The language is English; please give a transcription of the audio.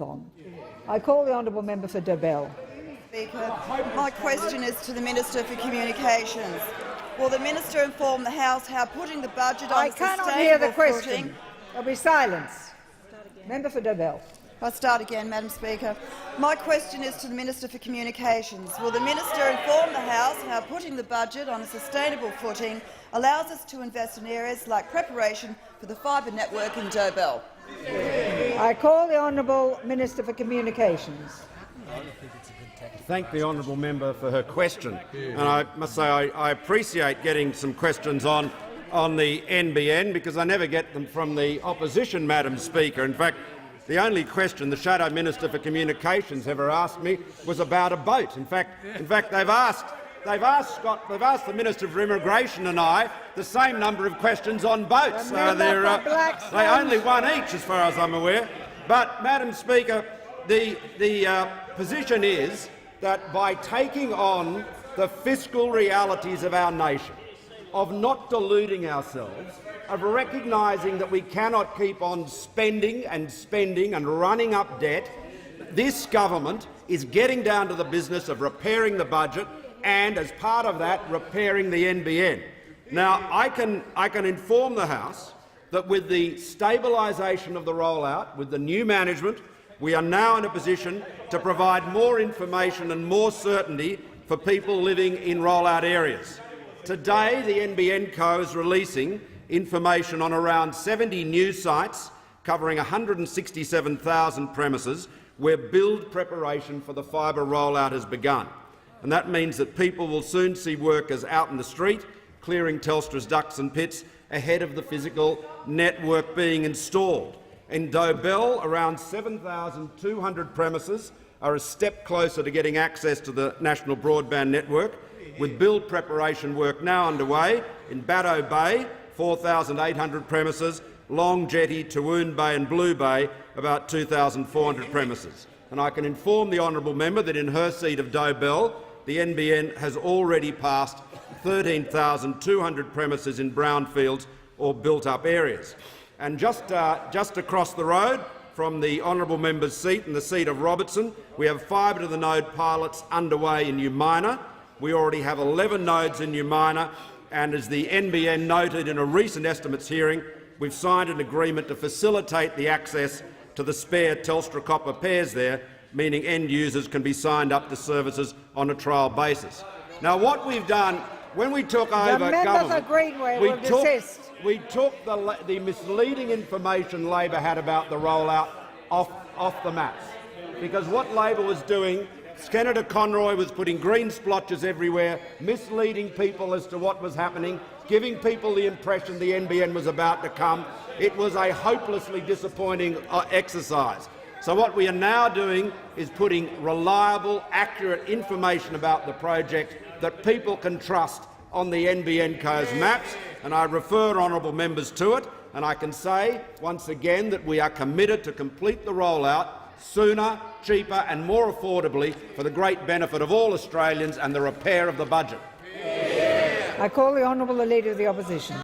on. I call the honourable member for Dobell. Speaker, my question is to the Minister for Communications. Will the Minister inform the House how putting the budget on I a sustainable cannot hear the question. footing— There'll be silence. Member for Dobell. I'll start again, Madam Speaker. My question is to the Minister for Communications. Will the Minister inform the House how putting the budget on a sustainable footing allows us to invest in areas like preparation for the fibre network in Dobell? I call the honourable Minister for Communications. Thank the honourable member for her question. And I must say I appreciate getting some questions on the NBN, because I never get them from the opposition, Madam Speaker. In fact, the only question the Shadow Minister for Communications ever asked me was about a boat. In fact, they've asked the Minister for Immigration and I the same number of questions on boats. They only one each, as far as I'm aware. But, Madam Speaker, the position is that by taking on the fiscal realities of our nation, of not deluding ourselves, of recognising that we cannot keep on spending and running up debt, this government is getting down to the business of repairing the budget and, as part of that, repairing the NBN. Now, I can inform the House that with the stabilisation of the rollout, with the new management, we are now in a position to provide more information and more certainty for people living in rollout areas. Today, the NBN Co is releasing information on around 70 new sites covering 167,000 premises where build preparation for the fibre rollout has begun. And that means that people will soon see workers out in the street clearing Telstra's ducts and pits ahead of the physical network being installed. In Dobell, around 7,200 premises are a step closer to getting access to the national broadband network, with build preparation work now underway in Baddo Bay, 4,800 premises, Long Jetty, Tawoon Bay and Blue Bay, about 2,400 premises. And I can inform the honourable member that in her seat of Dobell, the NBN has already passed 13,200 premises in brownfields or built-up areas. And just across the road from the honourable member's seat and the seat of Robertson, we have fibre-to-the-node pilots underway in Umina. We already have 11 nodes in Umina, and as the NBN noted in a recent estimates hearing, we've signed an agreement to facilitate the access to the spare Telstra copper pairs there, meaning end users can be signed up to services on a trial basis. Now, what we've done when we took over government, we took the misleading information Labor had about the rollout off the maps, because what Labor was doing, Senator Conroy was putting green splotches everywhere, misleading people as to what was happening, giving people the impression the NBN was about to come. It was a hopelessly disappointing exercise. So what we are now doing is putting reliable, accurate information about the project that people can trust on the NBN Co's maps, and I refer honourable members to it, and I can say once again that we are committed to complete the rollout sooner, cheaper and more affordably for the great benefit of all Australians and the repair of the budget. I call the honourable Leader of the Opposition.